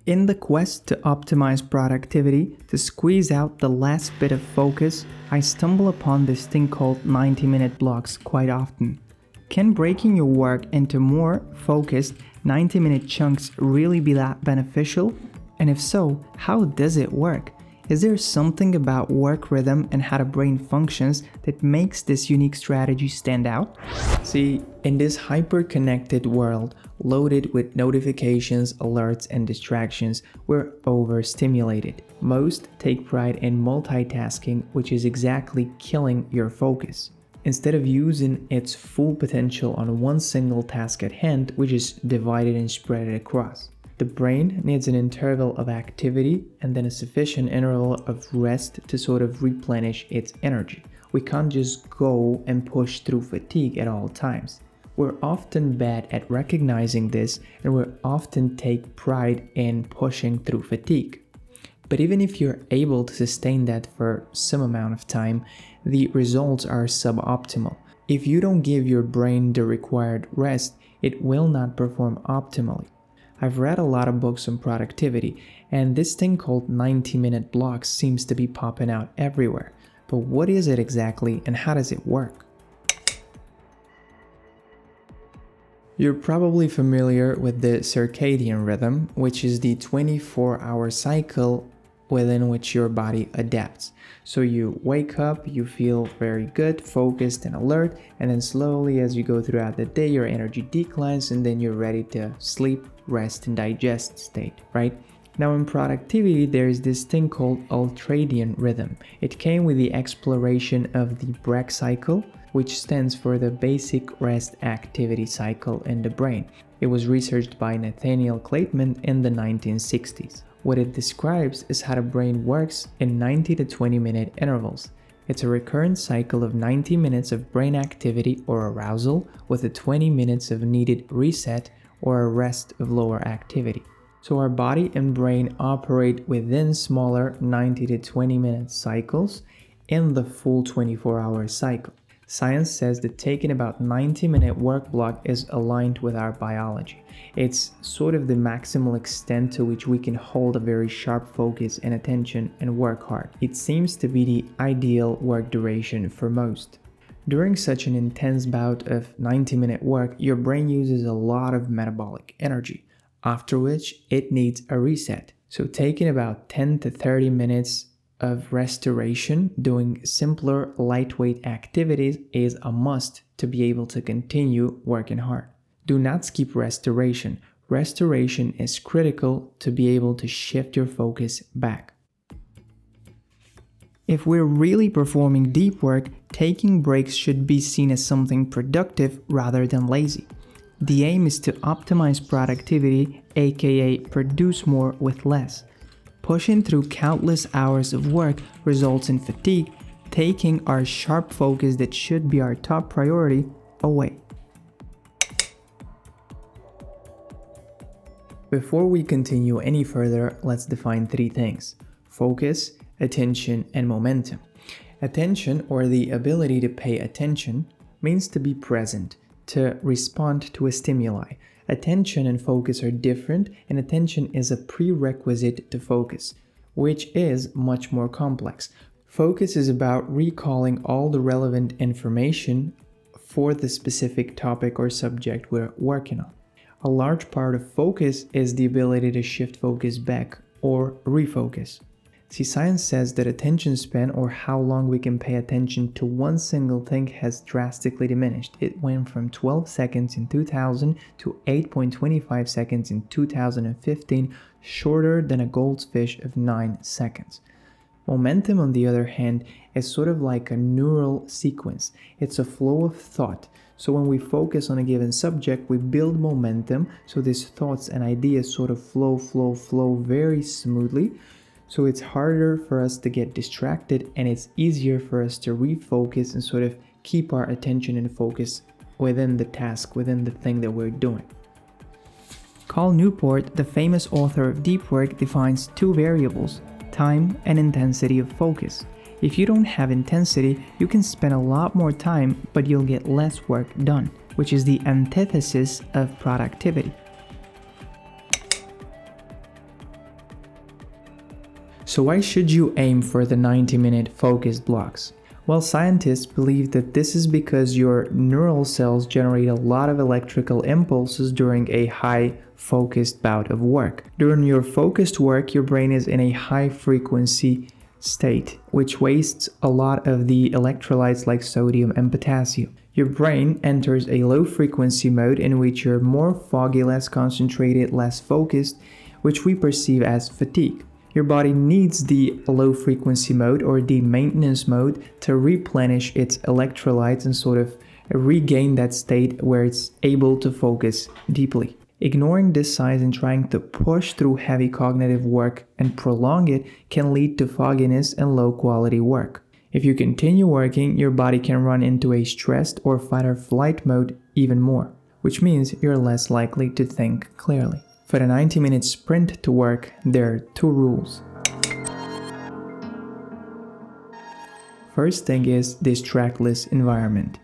In the quest to optimize productivity, to squeeze out the last bit of focus, I stumble upon this thing called 90-minute blocks quite often. Can breaking your work into more focused 90-minute chunks really be that beneficial? And if so, how does it work? Is there something about work rhythm and how the brain functions that makes this unique strategy stand out? See, in this hyper-connected world, loaded with notifications, alerts, and distractions, we're overstimulated. Most take pride in multitasking, which is exactly killing your focus. Instead of using its full potential on one single task at hand, which is divided and spread it across. The brain needs an interval of activity and then a sufficient interval of rest to sort of replenish its energy. We can't just go and push through fatigue at all times. We're often bad at recognizing this, and we often take pride in pushing through fatigue. But even if you're able to sustain that for some amount of time, the results are suboptimal. If you don't give your brain the required rest, it will not perform optimally. I've read a lot of books on productivity, and this thing called 90-minute blocks seems to be popping out everywhere. But what is it exactly, and how does it work? You're probably familiar with the circadian rhythm, which is the 24-hour cycle within which your body adapts. So you wake up, you feel very good, focused and alert, and then slowly as you go throughout the day, your energy declines and then you're ready to sleep, rest and digest state, right? Now in productivity, there's this thing called Ultradian Rhythm. It came with the exploration of the BRAC cycle, which stands for the basic rest activity cycle in the brain. It was researched by Nathaniel Kleitman in the 1960s. What it describes is how the brain works in 90 to 20 minute intervals. It's a recurrent cycle of 90 minutes of brain activity or arousal with a 20 minutes of needed reset or a rest of lower activity. So our body and brain operate within smaller 90 to 20 minute cycles in the full 24-hour cycle. Science says that taking about 90-minute work block is aligned with our biology. It's sort of the maximal extent to which we can hold a very sharp focus and attention and work hard. It seems to be the ideal work duration for most. During such an intense bout of 90-minute work, your brain uses a lot of metabolic energy, after which it needs a reset. So taking about 10 to 30 minutes of restoration, doing simpler, lightweight activities is a must to be able to continue working hard. Do not skip restoration. Restoration is critical to be able to shift your focus back. If we're really performing deep work, taking breaks should be seen as something productive rather than lazy. The aim is to optimize productivity, aka produce more with less. Pushing through countless hours of work results in fatigue, taking our sharp focus that should be our top priority away. Before we continue any further, let's define three things: focus, attention, and momentum. Attention, or the ability to pay attention, means to be present, to respond to a stimuli. Attention and focus are different, and attention is a prerequisite to focus, which is much more complex. Focus is about recalling all the relevant information for the specific topic or subject we're working on. A large part of focus is the ability to shift focus back or refocus. See, science says that attention span, or how long we can pay attention to one single thing, has drastically diminished. It went from 12 seconds in 2000 to 8.25 seconds in 2015, shorter than a goldfish of 9 seconds. Momentum, on the other hand, is sort of like a neural sequence. It's a flow of thought. So when we focus on a given subject, we build momentum, so these thoughts and ideas sort of flow very smoothly. So it's harder for us to get distracted, and it's easier for us to refocus and sort of keep our attention and focus within the task, within the thing that we're doing. Cal Newport, the famous author of Deep Work, defines two variables: time and intensity of focus. If you don't have intensity, you can spend a lot more time, but you'll get less work done, which is the antithesis of productivity. So why should you aim for the 90-minute focused blocks? Well, scientists believe that this is because your neural cells generate a lot of electrical impulses during a high focused bout of work. During your focused work, your brain is in a high frequency state, which wastes a lot of the electrolytes like sodium and potassium. Your brain enters a low frequency mode in which you're more foggy, less concentrated, less focused, which we perceive as fatigue. Your body needs the low frequency mode or the maintenance mode to replenish its electrolytes and sort of regain that state where it's able to focus deeply. Ignoring this sign and trying to push through heavy cognitive work and prolong it can lead to fogginess and low quality work. If you continue working, your body can run into a stressed or fight or flight mode even more, which means you're less likely to think clearly. For the 90-minute sprint to work, there are 2 rules. First thing is distractless environment.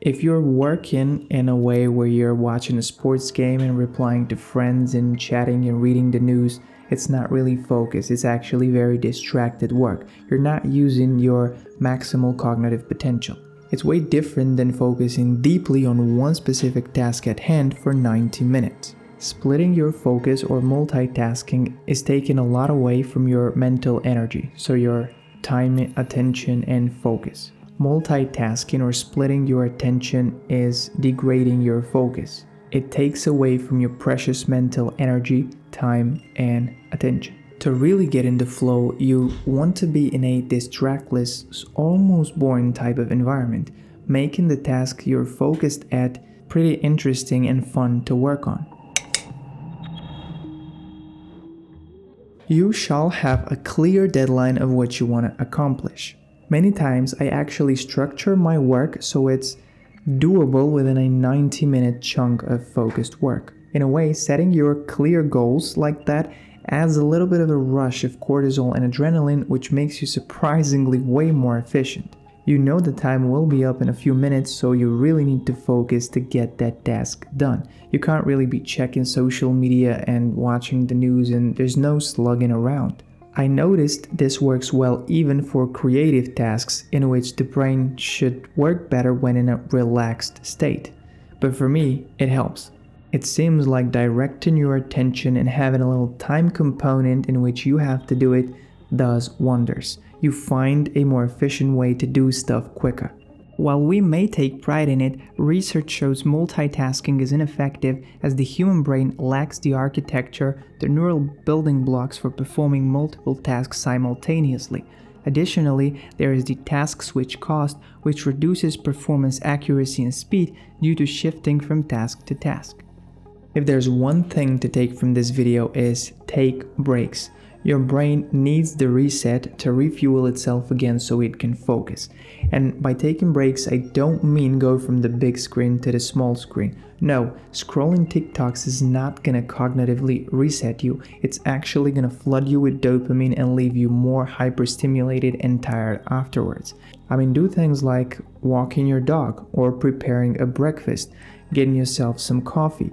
If you're working in a way where you're watching a sports game and replying to friends and chatting and reading the news, it's not really focused. It's actually very distracted work. You're not using your maximal cognitive potential. It's way different than focusing deeply on one specific task at hand for 90 minutes. Splitting your focus or multitasking is taking a lot away from your mental energy, so your time, attention, and focus. Multitasking or splitting your attention is degrading your focus. It takes away from your precious mental energy, time, and attention. To really get in the flow, you want to be in a distractless, almost boring type of environment, making the task you're focused at pretty interesting and fun to work on. You shall have a clear deadline of what you want to accomplish. Many times I actually structure my work so it's doable within a 90-minute chunk of focused work. In a way, setting your clear goals like that adds a little bit of a rush of cortisol and adrenaline, which makes you surprisingly way more efficient. You know the time will be up in a few minutes, so you really need to focus to get that task done. You can't really be checking social media and watching the news, and there's no slugging around. I noticed this works well even for creative tasks in which the brain should work better when in a relaxed state. But for me, it helps. It seems like directing your attention and having a little time component in which you have to do it does wonders. You find a more efficient way to do stuff quicker. While we may take pride in it, research shows multitasking is ineffective as the human brain lacks the architecture, the neural building blocks for performing multiple tasks simultaneously. Additionally, there is the task switch cost, which reduces performance accuracy and speed due to shifting from task to task. If there's one thing to take from this video is take breaks. Your brain needs the reset to refuel itself again so it can focus. And by taking breaks, I don't mean go from the big screen to the small screen. No, scrolling TikToks is not gonna cognitively reset you. It's actually gonna flood you with dopamine and leave you more hyperstimulated and tired afterwards. I mean, do things like walking your dog or preparing a breakfast, getting yourself some coffee,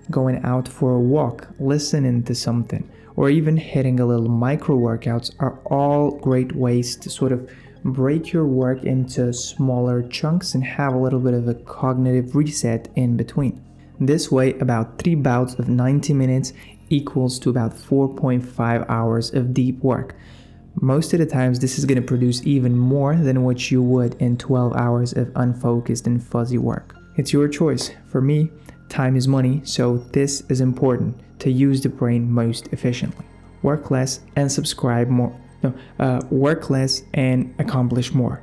going out for a walk, listening to something, or even hitting a little micro workouts are all great ways to sort of break your work into smaller chunks and have a little bit of a cognitive reset in between. This way, about 3 bouts of 90 minutes equals to about 4.5 hours of deep work. Most of the times, this is going to produce even more than what you would in 12 hours of unfocused and fuzzy work. It's your choice. For me, time is money, so this is important to use the brain most efficiently. Work less and subscribe more. Work less and accomplish more.